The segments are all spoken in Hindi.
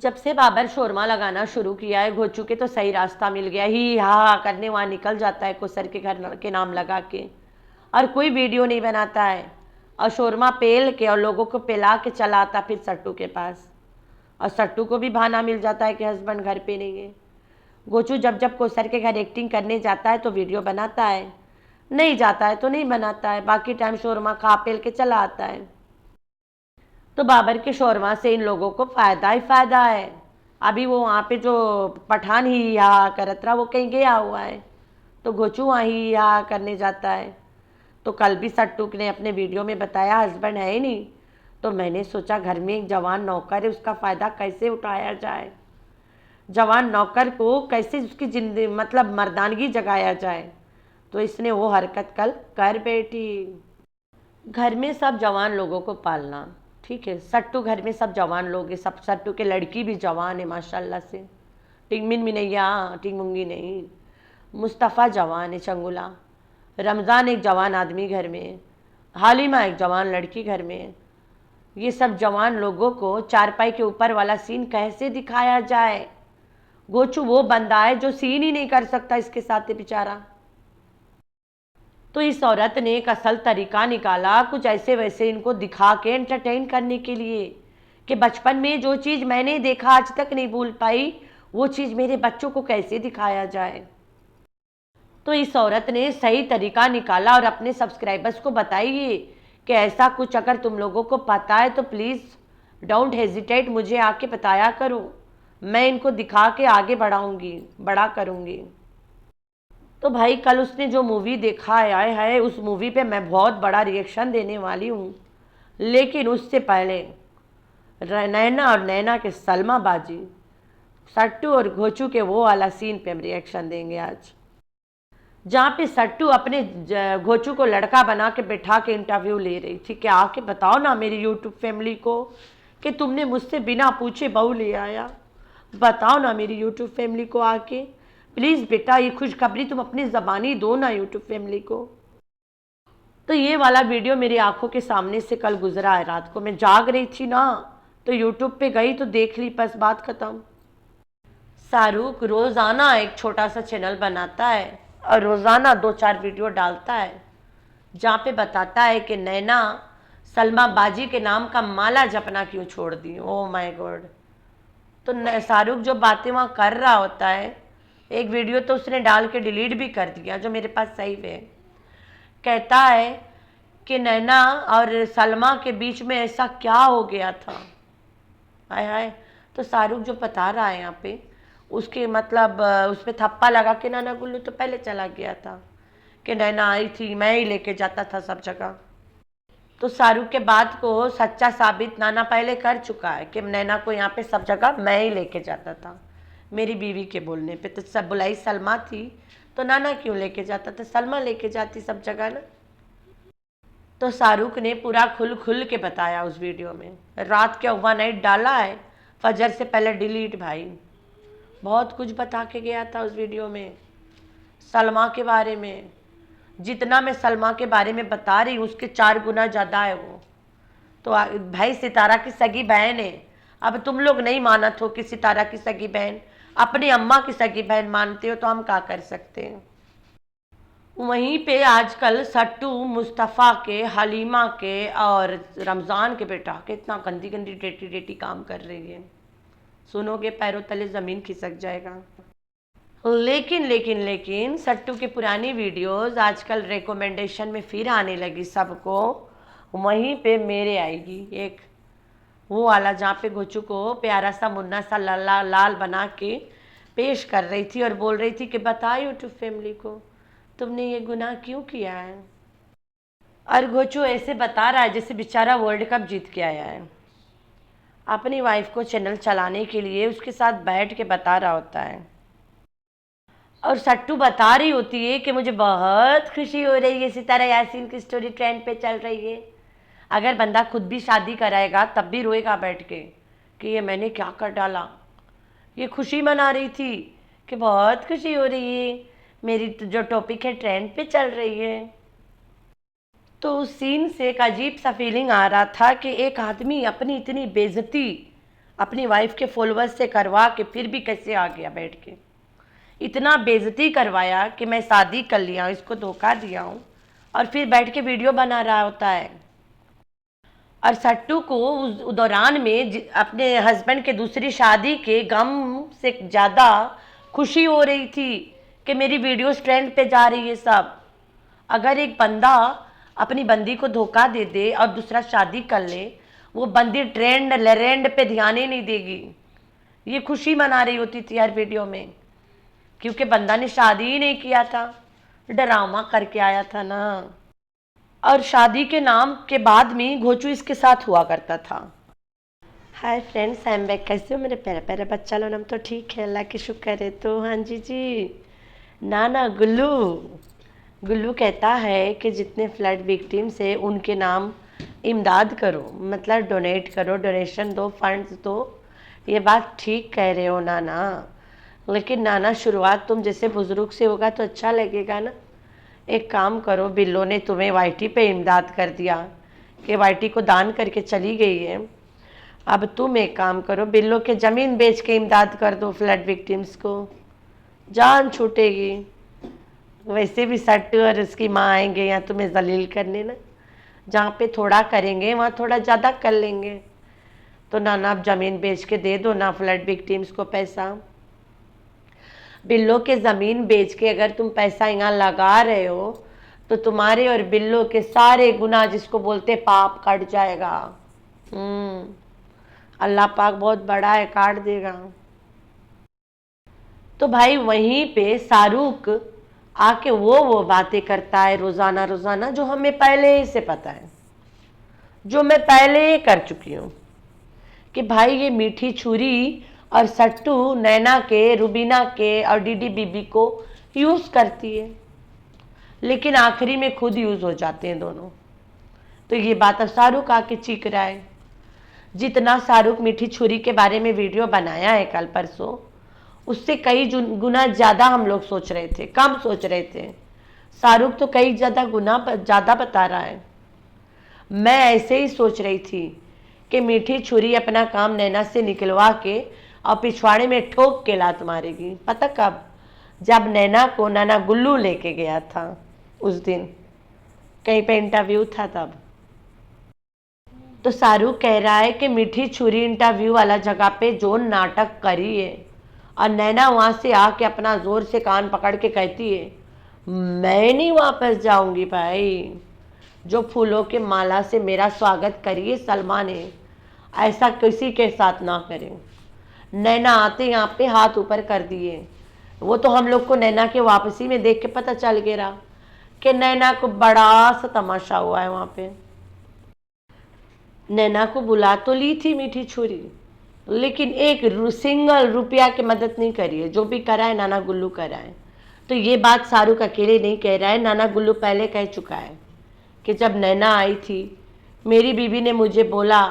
जब से बाबर शोरमा लगाना शुरू किया है घोचू के तो सही रास्ता मिल गया ही हा करने वहाँ निकल जाता है कोसर के घर के नाम लगा के, और कोई वीडियो नहीं बनाता है, और शोरमा पेल के और लोगों को पिला के चला आता फिर सट्टू के पास, और सट्टू को भी बहाना मिल जाता है कि हस्बैंड घर पे नहीं है। गोचू जब जब कोसर के घर एक्टिंग करने जाता है तो वीडियो बनाता है, नहीं जाता है तो नहीं बनाता है, बाकी टाइम शोरमा खा पेल के चला आता है। तो बाबर के शोरमा से इन लोगों को फ़ायदा ही फ़ायदा है। अभी वो वहाँ पे जो पठान ही यहाँ करत रहा वो कहीं गया हुआ है, तो गोचू वहाँ ही यहाँ करने जाता है। तो कल भी सट्टू ने अपने वीडियो में बताया हस्बैंड है ही नहीं, तो मैंने सोचा घर में एक जवान नौकर है, उसका फ़ायदा कैसे उठाया जाए, जवान नौकर को कैसे उसकी जिंदगी मतलब मर्दानगी जगाया जाए। तो इसने वो हरकत कल कर बैठी। घर में सब जवान लोगों को पालना ठीक है, सट्टू घर में सब जवान लोग हैं, सब सट्टू के लड़की भी जवान है माशाल्लाह से, टिंगमिन भी नहीं है, टिंगमुंगी नहीं, मुस्तफ़ा जवान है चंगुला, रमज़ान एक जवान आदमी घर में, हालिमा एक जवान लड़की घर में। ये सब जवान लोगों को चारपाई के ऊपर वाला सीन कैसे दिखाया जाए। गोचू वो बंदा है जो सीन ही नहीं कर सकता इसके साथ बेचारा। तो इस औरत ने एक असल तरीका निकाला कुछ ऐसे वैसे इनको दिखा के एंटरटेन करने के लिए कि बचपन में जो चीज़ मैंने देखा आज तक नहीं भूल पाई वो चीज़ मेरे बच्चों को कैसे दिखाया जाए। तो इस औरत ने सही तरीका निकाला और अपने सब्सक्राइबर्स को बताइए कि ऐसा कुछ अगर तुम लोगों को पता है तो प्लीज़ डोंट हेजिटेट, मुझे आके बताया करो, मैं इनको दिखा के आगे बढ़ाऊंगी, बड़ा करूंगी। तो भाई कल उसने जो मूवी देखा है उस मूवी पे मैं बहुत बड़ा रिएक्शन देने वाली हूँ, लेकिन उससे पहले नैना और नैना के सलमा बाजी, सट्टू और घोचू के वो वाला सीन पे हम रिएक्शन देंगे आज, जहाँ पे सट्टू अपने घोचू को लड़का बना के बैठा के इंटरव्यू ले रही थी कि आके बताओ ना मेरी यूट्यूब फैमिली को कि तुमने मुझसे बिना पूछे बहू ले आया, बताओ ना मेरी यूट्यूब फैमिली को आके प्लीज़ बेटा, ये खुशखबरी तुम अपनी ज़बानी दो ना यूट्यूब फैमिली को। तो ये वाला वीडियो मेरी आंखों के सामने से कल गुजरा है, रात को मैं जाग रही थी ना तो यूट्यूब पे गई तो देख ली, बस बात ख़त्म। शाहरुख रोज़ाना एक छोटा सा चैनल बनाता है और रोज़ाना 2-4 वीडियो डालता है जहाँ पे बताता है कि नैना सलमा बाजी के नाम का माला जपना क्यों छोड़ दी। Oh my God. तो शाहरुख जो बातें वहाँ कर रहा होता है, एक वीडियो तो उसने डाल के डिलीट भी कर दिया जो मेरे पास सही है, कहता है कि नैना और सलमा के बीच में ऐसा क्या हो गया था। हाय हाय। तो शाहरुख जो बता रहा है यहाँ पे उसके मतलब उस पर थप्पा लगा के नाना गुल्लू तो पहले चला गया था कि नैना आई थी, मैं ही लेके जाता था सब जगह। तो शाहरुख के बात को सच्चा साबित नाना पहले कर चुका है कि नैना को यहाँ पे सब जगह मैं ही लेके जाता था, मेरी बीवी के बोलने पे। तो सब बुलाई सलमा थी तो नाना क्यों लेके जाता था, सलमा लेके जाती सब जगह ना। तो शाहरुख ने पूरा खुल खुल के बताया उस वीडियो में, रात के ओवरनाइट डाला है, फजर से पहले डिलीट भाई, बहुत कुछ बता के गया था उस वीडियो में सलमा के बारे में। जितना मैं सलमा के बारे में बता रही हूँ उसके 4 गुना ज़्यादा है वो। तो भाई सितारा की सगी बहन है, अब तुम लोग नहीं मानत हो कि सितारा की सगी बहन, अपनी अम्मा की सगी बहन मानते हो तो हम क्या कर सकते हैं। वहीं पे आजकल सट्टू मुस्तफ़ा के, हलीमा के और रमज़ान के बेटा के इतना गंदी गंदी डेटी डेटी काम कर रही है, सुनोगे पैरों तले ज़मीन खिसक जाएगा। लेकिन लेकिन लेकिन सट्टू की पुरानी वीडियोस आजकल रिकमेंडेशन में फिर आने लगी सबको। वहीं पे मेरे आएगी एक वो वाला जहाँ पे घोचू को प्यारा सा मुन्ना सा लाल लाल बना के पेश कर रही थी और बोल रही थी कि बता यूट्यूब फैमिली को तुमने ये गुनाह क्यों किया है। और घोचू ऐसे बता रहा है जैसे बेचारा वर्ल्ड कप जीत के आया है, अपनी वाइफ को चैनल चलाने के लिए उसके साथ बैठ के बता रहा होता है। और सट्टू बता रही होती है कि मुझे बहुत खुशी हो रही है, सितारा यासीन की स्टोरी ट्रेंड पे चल रही है। अगर बंदा खुद भी शादी कराएगा तब भी रोएगा बैठ के कि ये मैंने क्या कर डाला। ये खुशी मना रही थी कि बहुत खुशी हो रही है, मेरी जो टॉपिक है ट्रेंड पे चल रही है। तो उस सीन से एक अजीब सा फीलिंग आ रहा था कि एक आदमी अपनी इतनी बेइज्जती अपनी वाइफ के फॉलोअर्स से करवा के फिर भी कैसे आ गया बैठ के। इतना बेइज्जती करवाया कि मैं शादी कर लिया हूँ, इसको धोखा दिया हूँ, और फिर बैठ के वीडियो बना रहा होता है। और सट्टू को उस दौरान में अपने हस्बैंड के दूसरी शादी के गम से ज़्यादा खुशी हो रही थी कि मेरी वीडियोस ट्रेंड पे जा रही है सब। अगर एक बंदा अपनी बंदी को धोखा दे दे और दूसरा शादी कर ले, वो बंदी ट्रेंड लेरेंड पे ध्यान ही नहीं देगी, ये खुशी मना रही होती थी हर वीडियो में, क्योंकि बंदा ने शादी ही नहीं किया था, ड्रामा करके आया था ना। और शादी के नाम के बाद में घोचू इसके साथ हुआ करता था। Hi friends, I am back. कैसे हो मेरे प्यारे प्यारे बच्चा लोग? हम तो ठीक है, अल्लाह की शुक्र है। तो हाँ जी नाना गुल्लू कहता है कि जितने फ्लड विक्टिम्स है उनके नाम इमदाद करो, मतलब डोनेट करो, डोनेशन दो, फंड्स दो। ये बात ठीक कह रहे हो नाना, लेकिन नाना शुरुआत तुम जैसे बुजुर्ग से होगा तो अच्छा लगेगा ना। एक काम करो, बिल्लो ने तुम्हें वाईटी पे इमदाद कर दिया कि वाईटी को दान करके चली गई है। अब तुम एक काम करो, बिल्लो के ज़मीन बेच के इमदाद कर दो फ्लड विक्टिम्स को, जान छूटेगी। वैसे भी सट्टू और उसकी माँ आएंगे यहाँ तुम्हें जलील करने ना, जहाँ पे थोड़ा करेंगे वहाँ थोड़ा ज़्यादा कर लेंगे। तो नाना अब ज़मीन बेच के दे दो ना फ्लड विक्टिम्स को पैसा। बिल्लो के ज़मीन बेच के अगर तुम पैसा यहाँ लगा रहे हो तो तुम्हारे और बिल्लो के सारे गुनाह, जिसको बोलते पाप, कट जाएगा। अल्लाह पाक बहुत बड़ा है, काट देगा। तो भाई वहीं पे शाहरुख आके वो बातें करता है रोज़ाना रोज़ाना, जो हमें पहले ही से पता है, जो मैं पहले ही कर चुकी हूँ, कि भाई ये मीठी छुरी और सट्टू नैना के, रुबीना के और डीडी बीबी को यूज़ करती है, लेकिन आखिरी में खुद यूज़ हो जाते हैं दोनों। तो ये बात अब शाहरुख आके चीख रहा है। जितना शाहरुख मीठी छुरी के बारे में वीडियो बनाया है कल परसों, उससे कई गुना ज़्यादा हम लोग सोच रहे थे, कम सोच रहे थे। शाहरुख तो कई ज़्यादा गुना ज़्यादा बता रहा है। मैं ऐसे ही सोच रही थी कि मीठी छुरी अपना काम नैना से निकलवा के और पिछवाड़े में ठोक के लात मारेगी। पता कब? जब नैना को नाना गुल्लू लेके गया था उस दिन, कहीं पे इंटरव्यू था तब। तो शाहरुख कह रहा है कि मीठी छुरी इंटरव्यू वाला जगह पे जो नाटक करी है, और नैना वहाँ से आके अपना जोर से कान पकड़ के कहती है मैं नहीं वापस जाऊंगी भाई। जो फूलों के माला से मेरा स्वागत करिए सलमा ने, ऐसा किसी के साथ ना करें। नैना आते यहाँ पे हाथ ऊपर कर दिए। वो तो हम लोग को नैना के वापसी में देख के पता चल गया कि नैना को बड़ा सा तमाशा हुआ है वहाँ पे। नैना को बुला तो ली थी मीठी छुरी, लेकिन एक सिंगल रुपया की मदद नहीं करी है। जो भी करा है नाना गुल्लू करा है। तो ये बात शाहरुख अकेले नहीं कह रहा है, नाना गुल्लू पहले कह चुका है कि जब नैना आई थी, मेरी बीवी ने मुझे बोला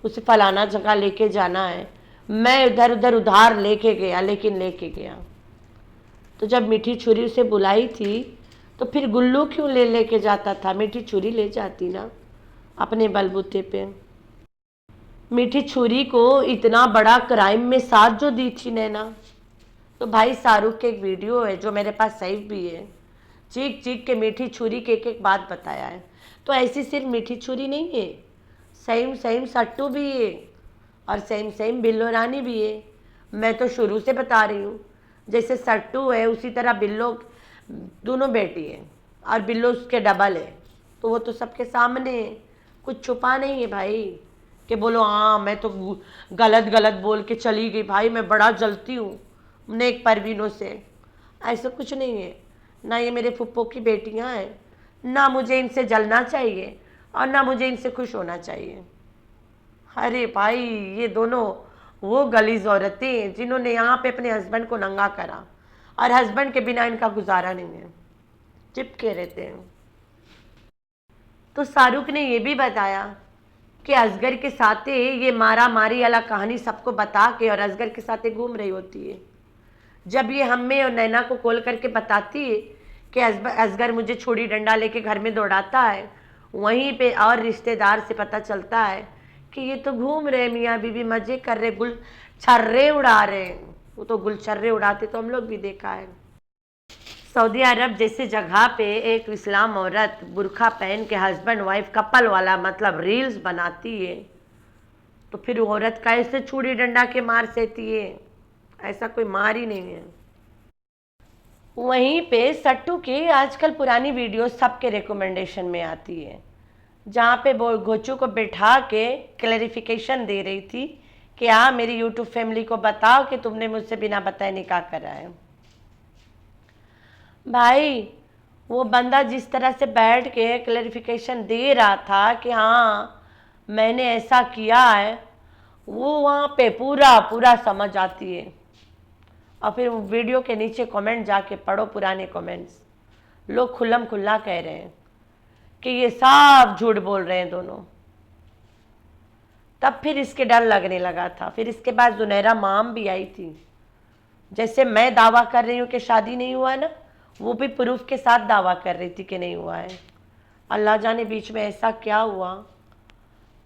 उसे फलाना जगह लेके जाना है, मैं इधर उधर उधार लेके गया, लेकिन लेके गया। तो जब मीठी छुरी उसे बुलाई थी तो फिर गुल्लू क्यों लेके जाता था? मीठी छुरी ले जाती ना अपने बलबूते पे। मीठी छुरी को इतना बड़ा क्राइम में साथ जो दी थी नैना। तो भाई शाहरुख के एक वीडियो है जो मेरे पास सेव भी है, चीख चीख के मीठी छुरी के एक बात बताया है। तो ऐसी सिर्फ मीठी छुरी नहीं है, सेम सेम सट्टू भी है और सेम सेम बिल्लो रानी भी है। मैं तो शुरू से बता रही हूँ, जैसे सट्टू है उसी तरह बिल्लो, दोनों बेटी है और बिल्लो उसके डबल है। तो वो तो सबके सामने है, कुछ छुपा नहीं है भाई कि बोलो हाँ मैं तो गलत गलत बोल के चली गई, भाई मैं बड़ा जलती हूँ नेक परवीनों से। ऐसा कुछ नहीं है। ना ये मेरे फुप्पो की बेटियाँ हैं, ना मुझे इनसे जलना चाहिए और ना मुझे इनसे खुश होना चाहिए। अरे भाई ये दोनों वो गलीज औरतें जिन्होंने यहाँ पे अपने हस्बैंड को नंगा करा और हस्बैंड के बिना इनका गुजारा नहीं है, चिपके रहते हैं। तो शाहरुख ने ये भी बताया कि असगर के साथ ये मारा मारी वाला कहानी सबको बता के और असगर के साथ घूम रही होती है। जब ये हमें और नैना को कॉल करके बताती है कि असगर मुझे छुरी डंडा लेके घर में दौड़ाता है, वहीं पे और रिश्तेदार से पता चलता है कि ये तो घूम रहे मियाँ बीवी, मजे कर रहे, गुल छर्रे उड़ा रहे हैं। वो तो गुल छर्रे उड़ाते तो हम लोग भी देखा है। सऊदी अरब जैसी जगह पे एक इस्लाम औरत बुर्खा पहन के हस्बैंड वाइफ कपल वाला मतलब रील्स बनाती है, तो फिर वो औरत कैसे छुरी डंडा के मार सहती है? ऐसा कोई मार ही नहीं है। वहीं पे सट्टू की आजकल पुरानी वीडियो सबके रिकमेंडेशन में आती है, जहाँ पे वो घोचू को बैठा के क्लैरिफिकेशन दे रही थी कि हाँ मेरी यूट्यूब फैमिली को बताओ कि तुमने मुझसे बिना बताए निकाह करा है। भाई वो बंदा जिस तरह से बैठ के क्लैरिफिकेशन दे रहा था कि हाँ मैंने ऐसा किया है, वो वहाँ पे पूरा पूरा समझ आती है। और फिर वीडियो के नीचे कमेंट जाके पढ़ो, पुराने कमेंट्स, लोग खुल्लम खुल्ला कह रहे हैं कि ये सब झूठ बोल रहे हैं दोनों। तब फिर इसके डर लगने लगा था। फिर इसके बाद जुनैरा माम भी आई थी। जैसे मैं दावा कर रही हूँ कि शादी नहीं हुआ ना, वो भी प्रूफ के साथ दावा कर रही थी कि नहीं हुआ है। अल्लाह जाने बीच में ऐसा क्या हुआ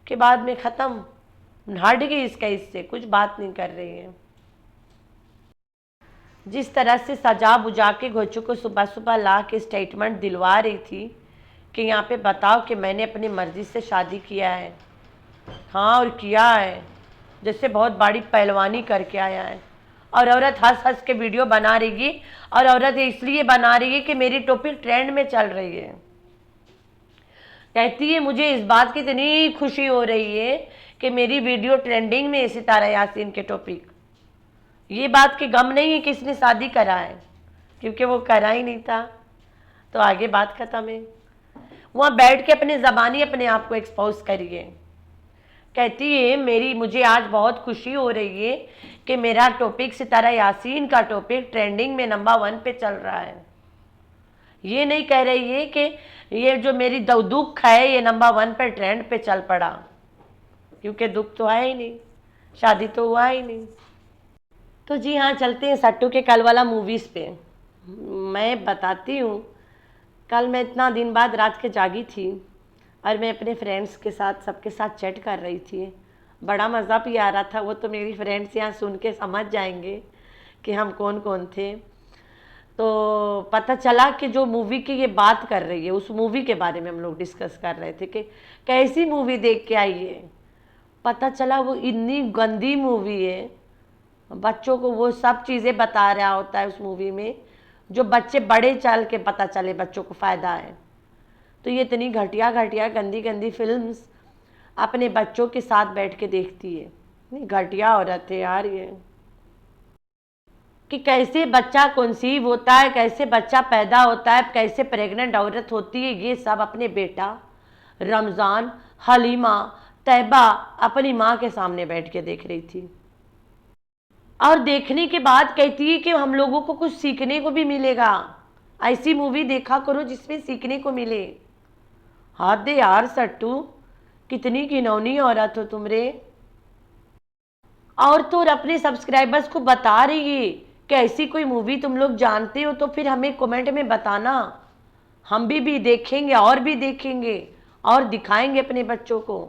कि बाद में ख़त्म, हट गई इसका, इससे कुछ बात नहीं कर रही है। जिस तरह से सजा बुझा के घोचू को सुबह सुबह ला के स्टेटमेंट दिलवा रही थी कि यहाँ पे बताओ कि मैंने अपनी मर्ज़ी से शादी किया है, हाँ और किया है, जैसे बहुत बड़ी पहलवानी करके आया है। और औरत हंस हंस के वीडियो बना रही है, और औरत इसलिए बना रही है कि मेरी टॉपिक ट्रेंड में चल रही है। कहती है मुझे इस बात की इतनी खुशी हो रही है कि मेरी वीडियो ट्रेंडिंग में है, सितारा यासीन के टॉपिक। ये बात की गम नहीं है कि इसने शादी करा है, क्योंकि वो करा ही नहीं था, तो आगे बात खत्म है। वहाँ बैठ के अपनी ज़बानी अपने आप को एक्सपोज करिए। कहती है मुझे आज बहुत खुशी हो रही है कि मेरा टॉपिक सितारा यासीन का टॉपिक ट्रेंडिंग में नंबर 1 पे चल रहा है। ये नहीं कह रही है कि ये जो मेरी दुख है ये नंबर 1 पे ट्रेंड पे चल पड़ा, क्योंकि दुख तो है ही नहीं, शादी तो हुआ ही नहीं। तो जी हाँ, चलते हैं सट्टू के कल वाला मूवीज़ पे। मैं बताती हूँ, कल मैं इतना दिन बाद रात के जागी थी और मैं अपने फ्रेंड्स के साथ सबके साथ चैट कर रही थी। बड़ा मज़ा भी आ रहा था। वो तो मेरी फ्रेंड्स यहाँ सुन के समझ जाएंगे कि हम कौन कौन थे। तो पता चला कि जो मूवी की ये बात कर रही है, उस मूवी के बारे में हम लोग डिस्कस कर रहे थे कि कैसी मूवी देख के आई है। पता चला वो इतनी गंदी मूवी है, बच्चों को वो सब चीज़ें बता रहा होता है उस मूवी में जो बच्चे बड़े चल के पता चले बच्चों को फ़ायदा है। तो ये इतनी घटिया घटिया गंदी गंदी फिल्म्स अपने बच्चों के साथ बैठ के देखती है। इतनी घटिया औरत है यार ये, कि कैसे बच्चा कंसीव होता है, कैसे बच्चा पैदा होता है, कैसे प्रेग्नेंट औरत होती है, ये सब अपने बेटा रमज़ान, हलीमा, तैबा अपनी माँ के सामने बैठ के देख रही थी। और देखने के बाद कहती है कि हम लोगों को कुछ सीखने को भी मिलेगा। ऐसी मूवी देखा करो जिसमें सीखने को मिले। हाथ दे यार सट्टू, कितनी घिनौनी औरत हो तुम रे। और तो अपने सब्सक्राइबर्स को बता रही है कि ऐसी कोई मूवी तुम लोग जानते हो तो फिर हमें कमेंट में बताना, हम भी देखेंगे और भी देखेंगे और दिखाएंगे अपने बच्चों को।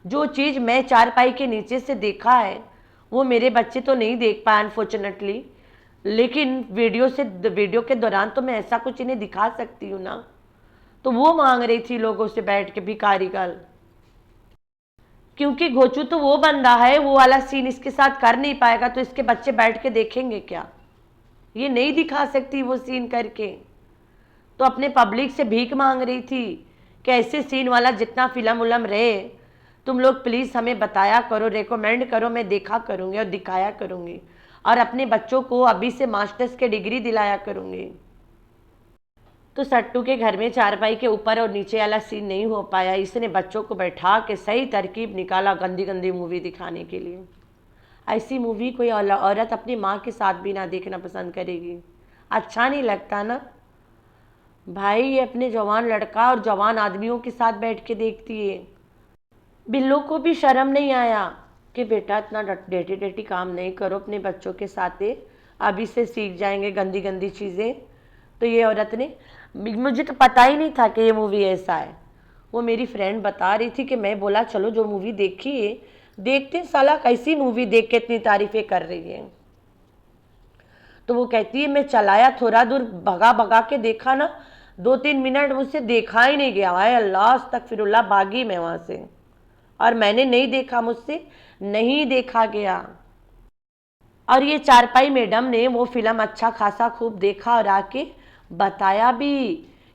जो चीज़ मैं चारपाई के नीचे से देखा है वो मेरे बच्चे तो नहीं देख पाए अनफॉर्चुनेटली, लेकिन वीडियो के दौरान तो मैं ऐसा कुछ इन्हें दिखा सकती हूँ ना। तो वो मांग रही थी लोगों से बैठ के भिखारी गर्ल, क्योंकि घोचू तो वो बंदा है, वो वाला सीन इसके साथ कर नहीं पाएगा तो इसके बच्चे बैठ के देखेंगे क्या? ये नहीं दिखा सकती वो सीन करके। तो अपने पब्लिक से भीख मांग रही थी कि ऐसे सीन वाला जितना फिल्म उलम रहे तुम लोग प्लीज़ हमें बताया करो, रेकमेंड करो, मैं देखा करूँगी और दिखाया करूँगी और अपने बच्चों को अभी से मास्टर्स के डिग्री दिलाया करूँगी। तो सट्टू के घर में चारपाई के ऊपर और नीचे वाला सीन नहीं हो पाया, इसने बच्चों को बैठा के सही तरकीब निकाला गंदी गंदी मूवी दिखाने के लिए। ऐसी मूवी कोई औरत अपनी माँ के साथ भी ना देखना पसंद करेगी, अच्छा नहीं लगता ना भाई। ये अपने जवान लड़का और जवान आदमियों के साथ बैठ के देखती है। बिल्लों को भी शर्म नहीं आया कि बेटा इतना डेटी डेटी काम नहीं करो अपने बच्चों के साथ, अभी से सीख जाएंगे गंदी गंदी चीज़ें। तो ये औरत ने, मुझे तो पता ही नहीं था कि ये मूवी ऐसा है, वो मेरी फ्रेंड बता रही थी कि मैं बोला चलो जो मूवी देखी है देखते, साला कैसी मूवी देख के इतनी तारीफ़ें कर रही है। तो वो कहती है मैं चलाया, थोड़ा दूर भगा भगा के देखा ना, 2-3 मिनट मुझसे देखा ही नहीं गया। हाय अल्लाह अस्तगफिरुल्लाह, भागी मैं वहाँ से, और मैंने नहीं देखा, मुझसे नहीं देखा गया। और ये चारपाई मैडम ने वो फिल्म अच्छा खासा खूब देखा और आके बताया भी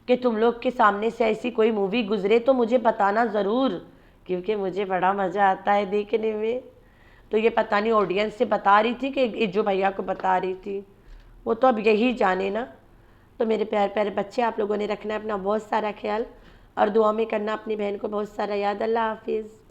कि तुम लोग के सामने से ऐसी कोई मूवी गुजरे तो मुझे बताना ज़रूर, क्योंकि मुझे बड़ा मज़ा आता है देखने में। तो ये पता नहीं ऑडियंस से बता रही थी कि जो भैया को बता रही थी, वो तो अब यही जाने ना। तो मेरे प्यारे प्यारे बच्चे, आप लोगों ने रखना है अपना बहुत सारा ख्याल और दुआ में करना अपनी बहन को बहुत सारा याद। अल्लाह हाफिज़।